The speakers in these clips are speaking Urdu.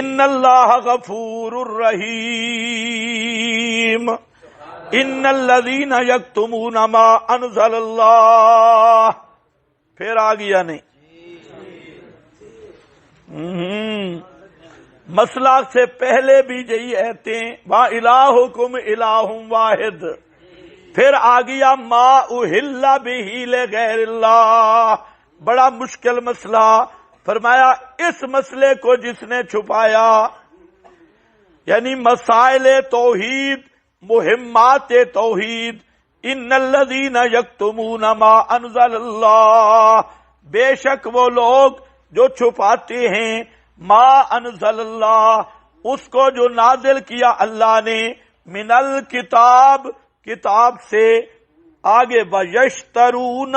ان اللہ غفور الرحیم ان الذین یکتمون ما انزل اللہ. پھر آ گیا نہیں. مسئلہ سے پہلے بھی یہی ایتیں وا الہکم الہ واحد. پھر آ گیا ما اہل بہ لغیر اللہ. بڑا مشکل مسئلہ. فرمایا اس مسئلے کو جس نے چھپایا، یعنی مسائل توحید، مہمات توحید، ان الذین یکتمون ما انزل اللہ، بے شک وہ لوگ جو چھپاتے ہیں ما انزل اللہ، اس کو جو نازل کیا اللہ نے، من الکتاب، کتاب سے. آگے وَيَشْتَرُونَ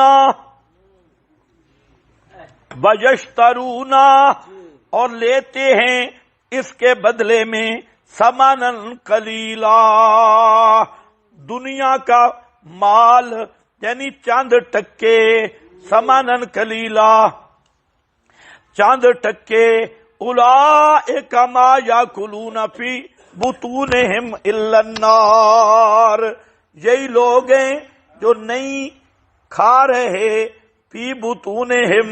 اور لیتے ہیں اس کے بدلے میں ثمنًا قلیلا، دنیا کا مال یعنی چند ٹکے. ثمنًا قلیلا، چند ٹکے. اولئک ما یاکلون فی بطونہم الا النار، یہی لوگ ہیں جو نہیں کھا رہے فی بطونہم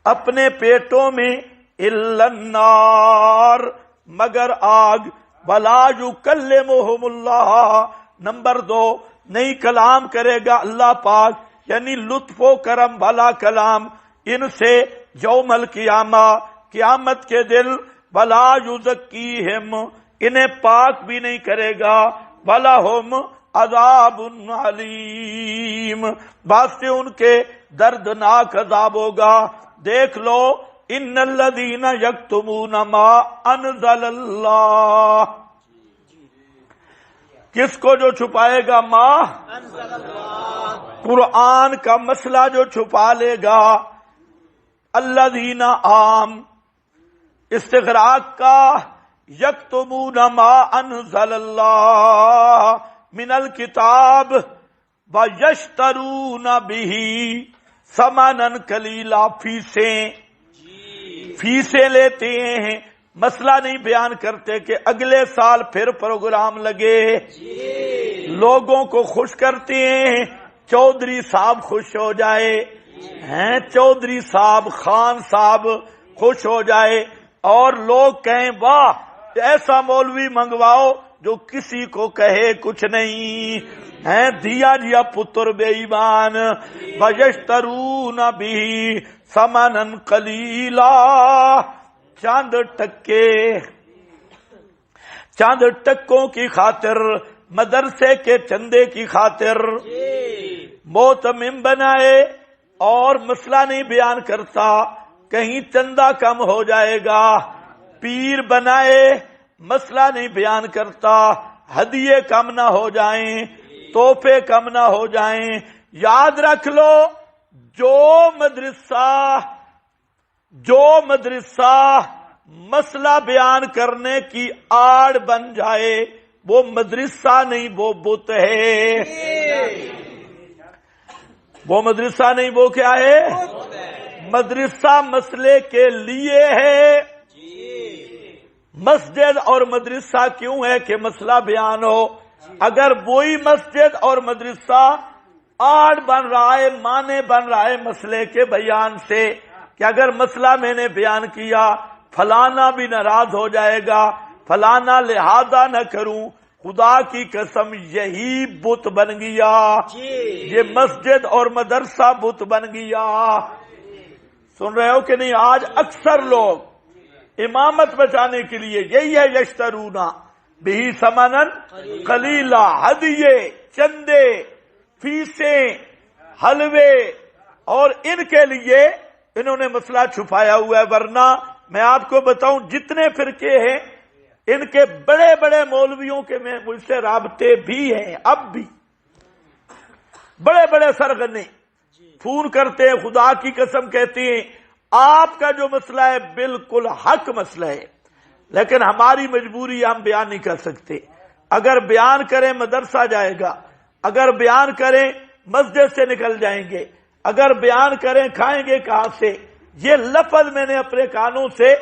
اپنے پیٹوں میں الا النار مگر آگ. ولا یکلمہم اللہ، نمبر 2 نہیں کلام کرے گا اللہ پاک، یعنی لطف و کرم والا کلام ان سے یوم القیامہ، قیامت کے دن. ولا یزکیہم، انہیں پاک بھی نہیں کرے گا. وَلَهُمْ عذاب علیم، واسطے ان کے دردناک عذاب ہوگا. دیکھ لو ان الذین یکتمون ما انزل اللہ، کس کو جو چھپائے گا؟ ما انزل اللہ، قرآن کا مسئلہ جو چھپا لے گا. الذین عام استغراق کا، یکتمون ما انزل اللہ من الکتاب ویشترون بہ ثمنا قلیلا، فیسیں لیتے ہیں. مسئلہ نہیں بیان کرتے کہ اگلے سال پھر پروگرام لگے، لوگوں کو خوش کرتے ہیں. چودھری صاحب خوش ہو جائے، چودھری صاحب، خان صاحب خوش ہو جائے، اور لوگ کہیں واہ ایسا مولوی منگواؤ جو کسی کو کہے کچھ نہیں. دیا جیا پتر بے ایمان. وَيَشْتَرُونَ بِهِ ثَمَنًا قَلِيلًا، چند ٹکوں کی خاطر، مدرسے کے چندے کی خاطر. موتمم بنائے اور مسئلہ نہیں بیان کرتا، کہیں چندہ کم ہو جائے گا. پیر بنائے، مسئلہ نہیں بیان کرتا، ہدیے کم نہ ہو جائیں، تحفے کم نہ ہو جائیں. یاد رکھ لو جو مدرسہ مسئلہ بیان کرنے کی آڑ بن جائے وہ مدرسہ نہیں، وہ بت ہے. وہ مدرسہ نہیں، وہ کیا ہے؟ مدرسہ مسئلے کے لیے ہے. مسجد اور مدرسہ کیوں ہے کہ مسئلہ بیان ہو. اگر وہی مسجد اور مدرسہ آڑ بن رہا ہے، معنی بن رہا ہے مسئلے کے بیان سے، کہ اگر مسئلہ میں نے بیان کیا فلانا بھی ناراض ہو جائے گا، فلانا لہذا نہ کروں، خدا کی قسم یہی بت بن گیا، یہ مسجد اور مدرسہ بت بن گیا. سن رہے ہو کہ نہیں؟ آج اکثر لوگ امامت بچانے کے لیے یہی ہے، یشترونا بہ ثمنا قلیلا، ہدیے، چندے، فیسیں، حلوے، اور ان کے لیے انہوں نے مسئلہ چھپایا ہوا ہے. ورنہ میں آپ کو بتاؤں جتنے فرقے ہیں ان کے بڑے بڑے مولویوں کے میں مجھ سے رابطے بھی ہیں، اب بھی بڑے بڑے سرغنے فون کرتے ہیں، خدا کی قسم کہتے ہیں آپ کا جو مسئلہ ہے بالکل حق مسئلہ ہے، لیکن ہماری مجبوری ہم بیان نہیں کر سکتے. اگر بیان کریں مدرسہ جائے گا، اگر بیان کریں مسجد سے نکل جائیں گے، اگر بیان کریں کھائیں گے کہاں سے. یہ لفظ میں نے اپنے کانوں سے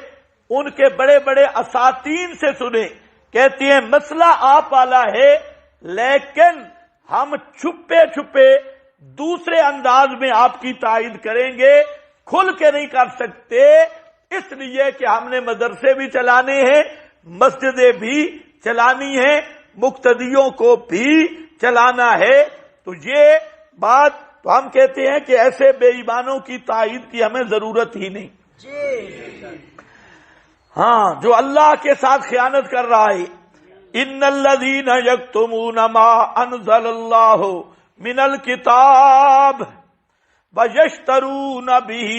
ان کے بڑے بڑے اساتین سے سنے، کہتی ہیں مسئلہ آپ والا ہے لیکن ہم چھپے چھپے دوسرے انداز میں آپ کی تائید کریں گے، کھل کے نہیں کر سکتے، اس لیے کہ ہم نے مدرسے بھی چلانے ہیں، مسجدیں بھی چلانی ہیں، مقتدیوں کو بھی چلانا ہے۔ تو یہ بات تو ہم کہتے ہیں کہ ایسے بے ایمانوں کی تائید کی ہمیں ضرورت ہی نہیں۔ ہاں، جو اللہ کے ساتھ خیانت کر رہا ہے، ان الذین یکتمون ما انزل اللہ من الکتاب ویشترون به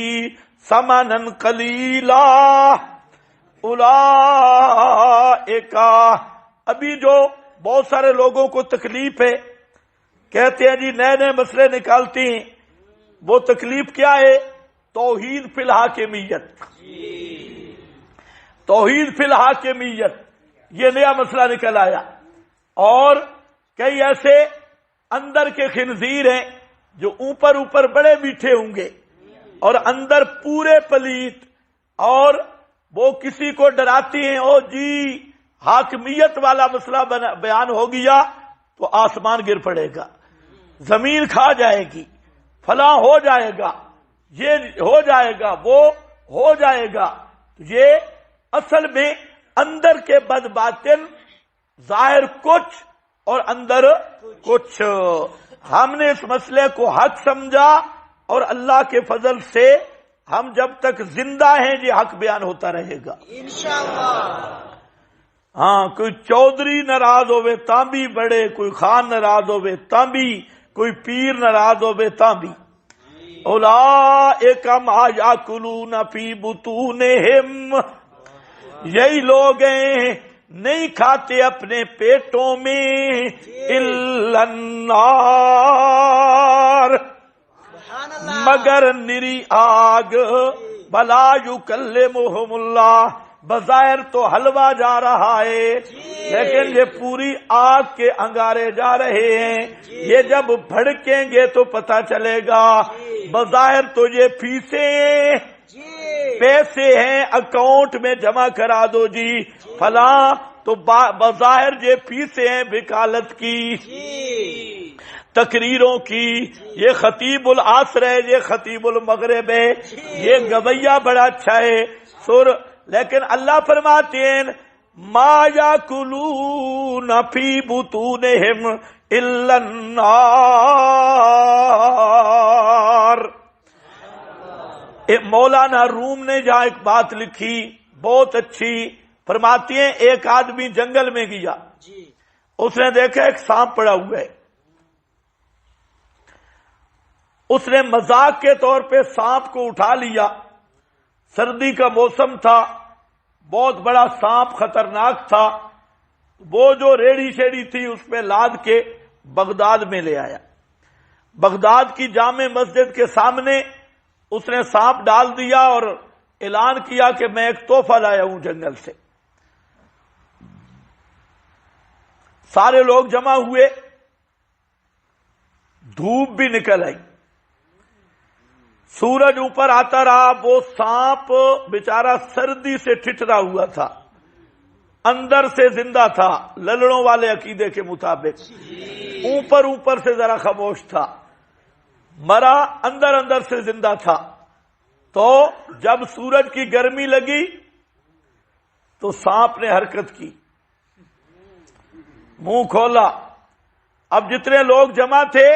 ثمنا قلیلا اولئک، ابھی جو بہت سارے لوگوں کو تکلیف ہے، کہتے ہیں جی نئے نئے مسئلے نکالتے ہیں، وہ تکلیف کیا ہے؟ توحید فی الحاکمیت، توحید فی الحاکمیت، یہ نیا مسئلہ نکل آیا۔ اور کئی ایسے اندر کے خنزیر ہیں جو اوپر اوپر بڑے میٹھے ہوں گے اور اندر پورے پلیت، اور وہ کسی کو ڈراتی ہیں، او جی حاکمیت والا مسئلہ بیان ہو گیا تو آسمان گر پڑے گا، زمین کھا جائے گی، فلاں ہو جائے گا، یہ ہو جائے گا، وہ ہو جائے گا۔ یہ اصل میں اندر کے بد باطن، ظاہر کچھ اور اندر کچھ۔ ہم نے اس مسئلے کو حق سمجھا اور اللہ کے فضل سے ہم جب تک زندہ ہیں یہ حق بیان ہوتا رہے گا انشاءاللہ۔ ہاں، کوئی چودھری ناراض ہوئے تاں بھی بڑے، کوئی خان ناراض ہوئے تاں بھی، کوئی پیر ناراض ہوئے تاں بھی۔ اولئک ما یاکلون فی بطونہم، یہی لوگ ہیں نہیں کھاتے اپنے پیٹوں میں الا النار، مگر نری آگ، بلا یکلمہم اللہ، بظاہر تو حلوہ جا رہا ہے لیکن یہ پوری آگ کے انگارے جا رہے ہیں، یہ جب بھڑکیں گے تو پتہ چلے گا۔ بظاہر تو یہ فیسیں پیسے ہیں اکاؤنٹ میں جمع کرا دو جی فلاں، تو بظاہر یہ فیسیں ہیں وکالت کی، تقریروں کی، یہ خطیب العصر ہے، یہ خطیب المغرب ہے، یہ گویہ بڑا اچھا ہے سر، لیکن اللہ فرماتے ہیں ما یاکلون فی بطونہم الا النار۔ مولانا روم نے جہاں ایک بات لکھی بہت اچھی، فرماتی ہیں ایک آدمی جنگل میں گیا، اس نے دیکھا ایک سانپ پڑا ہوا ہے، اس نے مذاق کے طور پہ سانپ کو اٹھا لیا، سردی کا موسم تھا، بہت بڑا سانپ خطرناک تھا، وہ جو ریڑھی شیڑھی تھی اس پہ لاد کے بغداد میں لے آیا، بغداد کی جامع مسجد کے سامنے اس نے سانپ ڈال دیا اور اعلان کیا کہ میں ایک تحفہ لایا ہوں جنگل سے۔ سارے لوگ جمع ہوئے، دھوپ بھی نکل آئی، سورج اوپر آتا رہا، وہ سانپ بیچارہ سردی سے ٹھٹرا ہوا تھا، اندر سے زندہ تھا للڑوں والے عقیدے کے مطابق، اوپر اوپر سے ذرا خاموش تھا، مرا اندر اندر سے زندہ تھا۔ تو جب سورج کی گرمی لگی تو سانپ نے حرکت کی، منہ کھولا، اب جتنے لوگ جمع تھے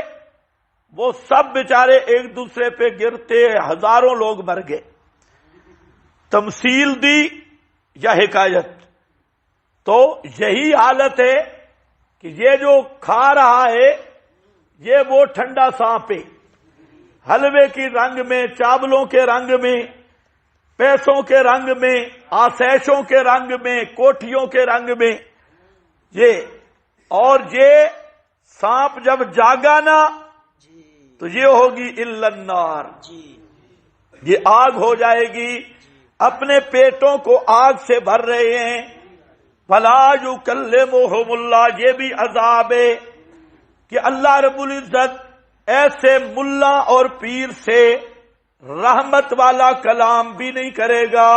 وہ سب بیچارے ایک دوسرے پہ گرتے، ہزاروں لوگ مر گئے۔ تمثیل دی یا حکایت؟ تو یہی حالت ہے کہ یہ جو کھا رہا ہے یہ وہ ٹھنڈا سانپ ہے، حلوے کی رنگ میں، چاولوں کے رنگ میں، پیسوں کے رنگ میں، آسائشوں کے رنگ میں، کوٹھیوں کے رنگ میں، یہ اور یہ سانپ جب جاگا نا تو یہ ہوگی الا النار، یہ آگ ہو جائے گی، اپنے پیٹوں کو آگ سے بھر رہے ہیں۔ فلا یکلمہم اللہ، یہ بھی عذاب ہے کہ اللہ رب العزت ایسے ملا اور پیر سے رحمت والا کلام بھی نہیں کرے گا۔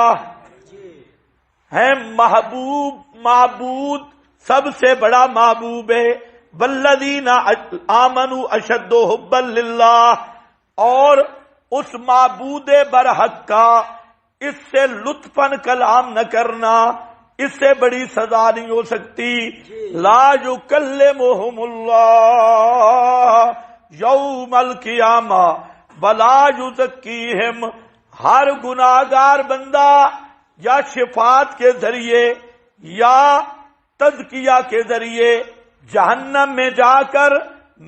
ہیں محبوب معبود سب سے بڑا محبوب ہے، والذین آمنوا اشد حبا للہ، اور اس معبود برحق کا اس سے لطفاً کلام نہ کرنا، اس سے بڑی سزا نہیں ہو سکتی۔ لا یکلمہم اللہ یوم القیامہ ولا یزکیہم، ہر گناہگار بندہ یا شفاعت کے ذریعے یا تزکیہ کے ذریعے جہنم میں جا کر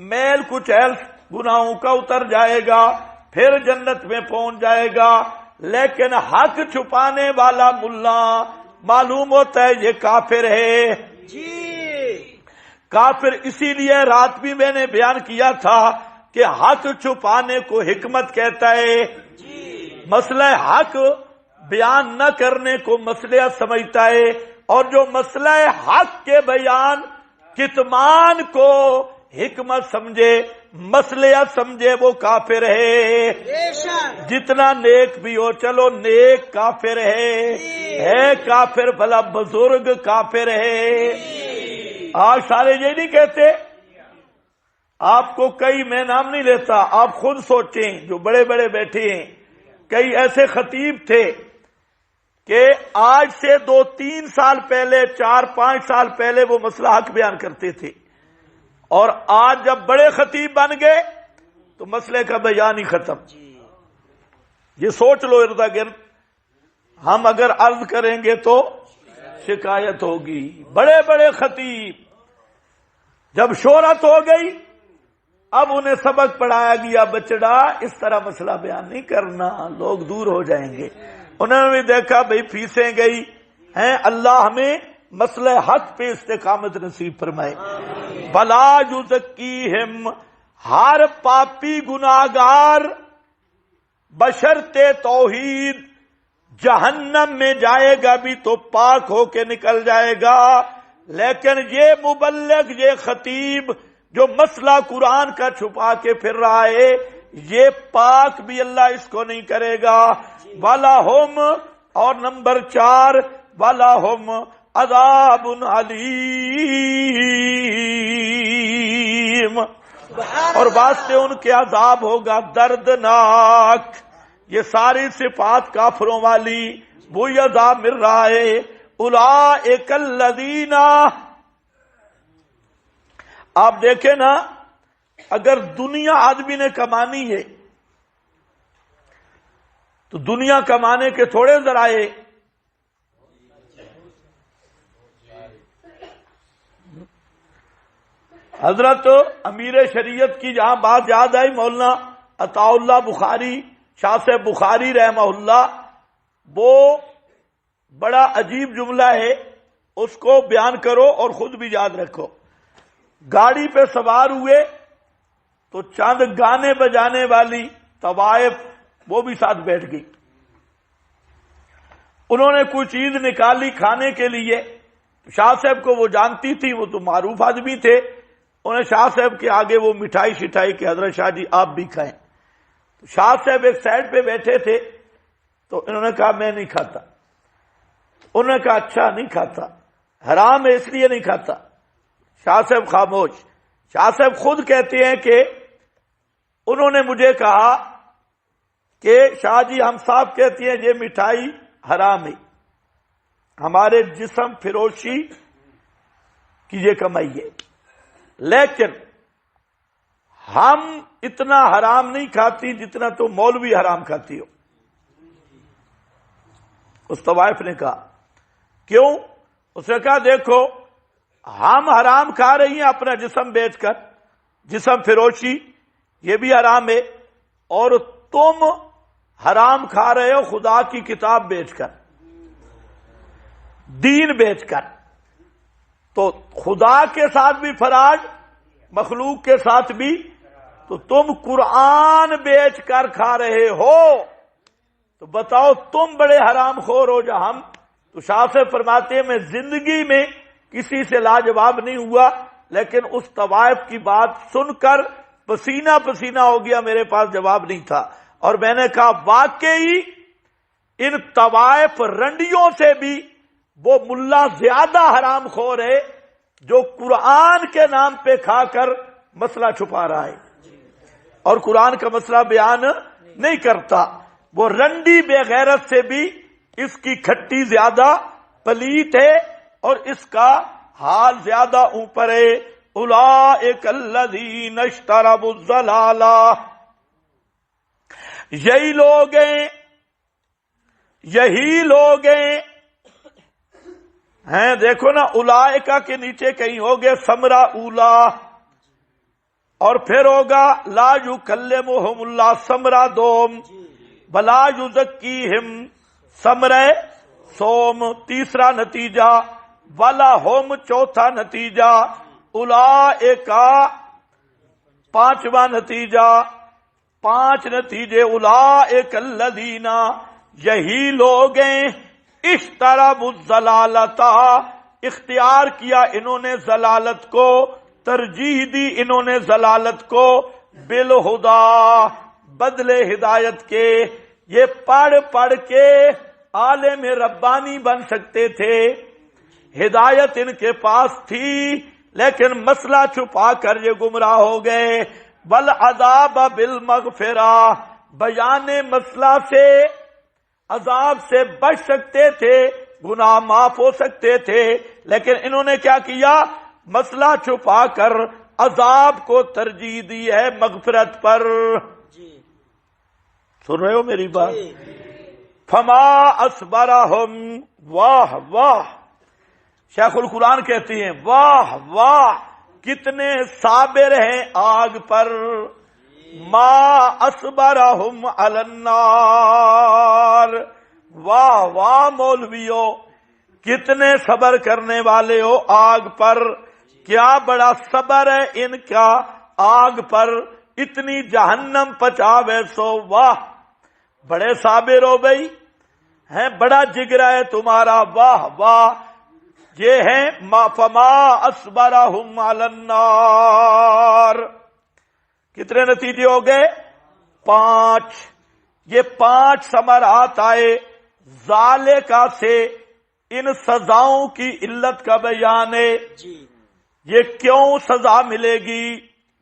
میل کچیل گناہوں کا اتر جائے گا، پھر جنت میں پہنچ جائے گا، لیکن حق چھپانے والا ملا معلوم ہوتا ہے یہ کافر ہے۔ کافر اسی لیے رات بھی میں نے بیان کیا تھا کہ حق چھپانے کو حکمت کہتا ہے، مسئلہ حق بیان نہ کرنے کو مسئلہ سمجھتا ہے، اور جو مسئلہ حق کے بیان کتمان کو حکمت سمجھے، مسئلہ سمجھے، وہ کافر ہے۔ جتنا نیک بھی ہو، چلو نیک کافر ہے کافر بھلا بزرگ کافر ہے۔ آج سارے یہ نہیں کہتے، آپ کو کئی میں نام نہیں لیتا، آپ خود سوچیں جو بڑے بڑے بیٹھے ہیں، کئی ایسے خطیب تھے کہ آج سے 2-3 سال پہلے 4-5 سال پہلے وہ مسئلہ حق بیان کرتے تھے، اور آج جب بڑے خطیب بن گئے تو مسئلے کا بیان ہی ختم۔ یہ سوچ لو ارد گرد، ہم اگر عرض کریں گے تو شکایت ہوگی۔ بڑے بڑے خطیب جب شہرت ہو گئی، اب انہیں سبق پڑھایا گیا، بچڑا اس طرح مسئلہ بیان نہیں کرنا، لوگ دور ہو جائیں گے۔ انہوں نے بھی دیکھا بھئی فیسیں گئی ہیں، اللہ ہمیں مسئلہ حق پہ استقامت نصیب فرمائے۔ بلا یزکیہم، ہر پاپی گناہگار بشرط توحید جہنم میں جائے گا بھی تو پاک ہو کے نکل جائے گا، لیکن یہ مبلغ، یہ خطیب جو مسئلہ قرآن کا چھپا کے پھر رہا ہے، یہ پاک بھی اللہ اس کو نہیں کرے گا۔ وَلَهُمْ، اور نمبر 4 وَلَهُمْ عَذَابٌ عَلِيمٌ، اور واسطے ان کے عذاب ہوگا دردناک۔ یہ ساری صفات کافروں والی، وہی عذاب مل رہا ہے۔ اولئک الذین، آپ دیکھیں نا، اگر دنیا آدمی نے کمانی ہے تو دنیا کمانے کے تھوڑے ذرائع، حضرت امیر شریعت کی جہاں بات یاد آئی، مولانا عطا اللہ بخاری، شاہ صاحب بخاری رحمہ اللہ، وہ بڑا عجیب جملہ ہے، اس کو بیان کرو اور خود بھی یاد رکھو۔ گاڑی پہ سوار ہوئے تو چند گانے بجانے والی طوائف وہ بھی ساتھ بیٹھ گئی، انہوں نے کوئی چیز نکالی کھانے کے لیے، شاہ صاحب کو وہ جانتی تھی، وہ تو معروف آدمی تھے، انہیں شاہ صاحب کے آگے وہ مٹھائی شٹائی کہ حضرت شاہ جی آپ بھی کھائیں۔ تو شاہ صاحب ایک سائڈ پہ بیٹھے تھے، تو انہوں نے کہا میں نہیں کھاتا۔ انہوں نے کہا اچھا نہیں کھاتا، حرام ہے اس لیے نہیں کھاتا۔ شاہ صاحب خاموش۔ شاہ صاحب خود کہتے ہیں کہ انہوں نے مجھے کہا کہ شاہ جی ہم صاحب کہتے ہیں یہ مٹھائی حرام ہے، ہمارے جسم فروشی کی یہ کمائی ہے، لیکن ہم اتنا حرام نہیں کھاتی جتنا تو مولوی حرام کھاتی ہو۔ اس طوائف نے کہا کیوں؟ اس نے کہا دیکھو ہم حرام کھا رہی ہیں اپنا جسم بیچ کر، جسم فروشی یہ بھی حرام ہے، اور تم حرام کھا رہے ہو خدا کی کتاب بیچ کر، دین بیچ کر۔ تو خدا کے ساتھ بھی فراڈ، مخلوق کے ساتھ بھی، تو تم قرآن بیچ کر کھا رہے ہو، تو بتاؤ تم بڑے حرام خور ہو یا ہم؟ تو شاہ سے فرماتے ہیں میں زندگی میں کسی سے لاجواب نہیں ہوا، لیکن اس طوائف کی بات سن کر پسینہ پسینہ ہو گیا، میرے پاس جواب نہیں تھا۔ اور میں نے کہا واقعی ان طوائف رنڈیوں سے بھی وہ ملا زیادہ حرام خور ہے جو قرآن کے نام پہ کھا کر مسئلہ چھپا رہا ہے اور قرآن کا مسئلہ بیان نہیں کرتا. وہ رنڈی بے غیرت سے بھی اس کی کھٹی زیادہ پلیت ہے اور اس کا حال زیادہ اوپر ہے. اولئک الذین اشتروا الضلالہ، یہی لوگ ہیں دیکھو نا، اولئک کے نیچے کہیں ہوگے ثمرہ اولا اور پھر ہوگا لا یکلمہم اللہ ثمرہ دوم ولا یزکیہم ثمرہ سوم تیسرا نتیجہ، ولا ہم چوتھا نتیجہ، اولئک پانچواں نتیجہ، 5 نتیجے. اولئک الذین، یہی لوگ ہیں اشتروا الضلالۃ، اختیار کیا انہوں نے ضلالت کو، ترجیح دی انہوں نے ضلالت کو، بالہدیٰ بدلے ہدایت کے. یہ پڑھ کے عالم ربانی بن سکتے تھے، ہدایت ان کے پاس تھی، لیکن مسئلہ چھپا کر یہ گمراہ ہو گئے. والعذاب بالمغفرہ، بیان مسئلہ سے عذاب سے بچ سکتے تھے، گناہ معاف ہو سکتے تھے، لیکن انہوں نے کیا کیا؟ مسئلہ چھپا کر عذاب کو ترجیح دی ہے مغفرت پر. سن رہے ہو میری بات؟ فما اصبرہم، واہ واہ، شیخ القرآن کہتی ہیں واہ واہ کتنے صابر ہیں آگ پر. ما اصبرہم علی النار، واہ واہ مولویو کتنے صبر کرنے والے ہو آگ پر. کیا بڑا صبر ہے ان کا آگ پر، اتنی جہنم پچاوے سو. واہ بڑے صابر ہو بھائی، ہیں بڑا جگرا ہے تمہارا. واہ واہ، یہ ہیں فما اصبرہم علی النار. کتنے نتیجے ہو گئے؟ 5. یہ 5 ثمرات آئے ذالکہ سے، ان سزاؤں کی علت کا بیان ہے. یہ کیوں سزا ملے گی؟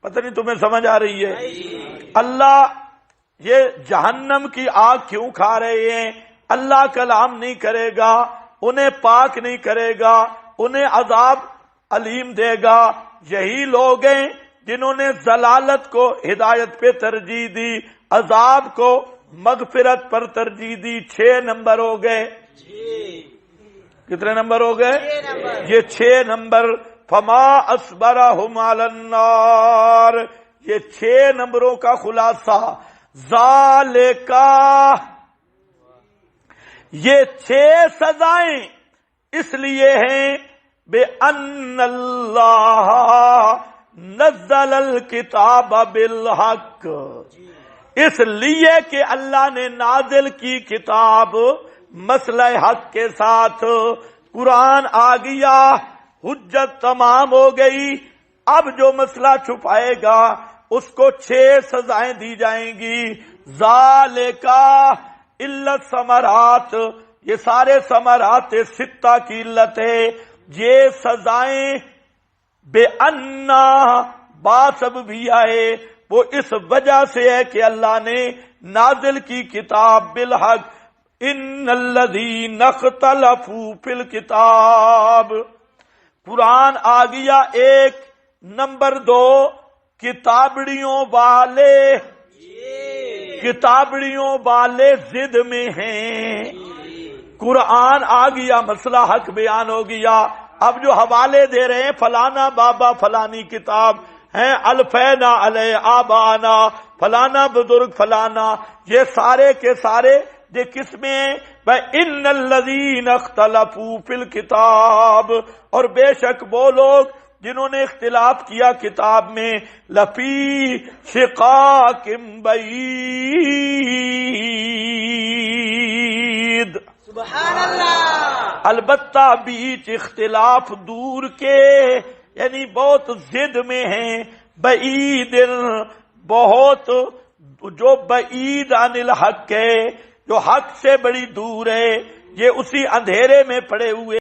پتہ نہیں تمہیں سمجھ آ رہی ہے؟ اللہ یہ جہنم کی آگ کیوں کھا رہے ہیں؟ اللہ کلام نہیں کرے گا، انہیں پاک نہیں کرے گا، انہیں عذاب علیم دے گا. یہی لوگ ہیں جنہوں نے ضلالت کو ہدایت پہ ترجیح دی، عذاب کو مغفرت پر ترجیح دی. 6 نمبر ہو گئے. کتنے نمبر ہو گئے؟ یہ 6 نمبر. فما اصبرہم علی النار، یہ 6 نمبروں کا خلاصہ. ذالکہ، یہ 6 سزائیں اس لیے ہیں بے ان اللہ نزل الکتاب بالحق، اس لیے کہ اللہ نے نازل کی کتاب مسئلہ حق کے ساتھ. قرآن آ گیا، حجت تمام ہو گئی. اب جو مسئلہ چھپائے گا اس کو 6 سزائیں دی جائیں گی. ذالکہ علت ثمرات، یہ سارے ثمرات 6 کی علت ہے. یہ سزائیں بے انا باسب بھی آئے، وہ اس وجہ سے ہے کہ اللہ نے نازل کی کتاب بالحق. ان الذین اختلفوا فی الکتاب، قرآن آ گیا. 1 نمبر 2 کتابڑیوں والے ضد میں ہیں. قرآن آ گیا، مسئلہ حق بیان ہو گیا. اب جو حوالے دے رہے ہیں فلانا بابا فلانی کتاب ہیں، الفینا علیہ آبانا فلانا بزرگ فلانا، یہ سارے کے سارے یہ کس میں ہیں؟ ان الذین اختلفوا فی الکتاب، اور بے شک وہ لوگ جنہوں نے اختلاف کیا کتاب میں، لفی شقاق بعید، سبحان اللہ، البتہ بیچ اختلاف دور کے، یعنی بہت ضد میں ہیں. بعید، بہت جو بعید عن الحق ہے، جو حق سے بڑی دور ہے، یہ اسی اندھیرے میں پڑے ہوئے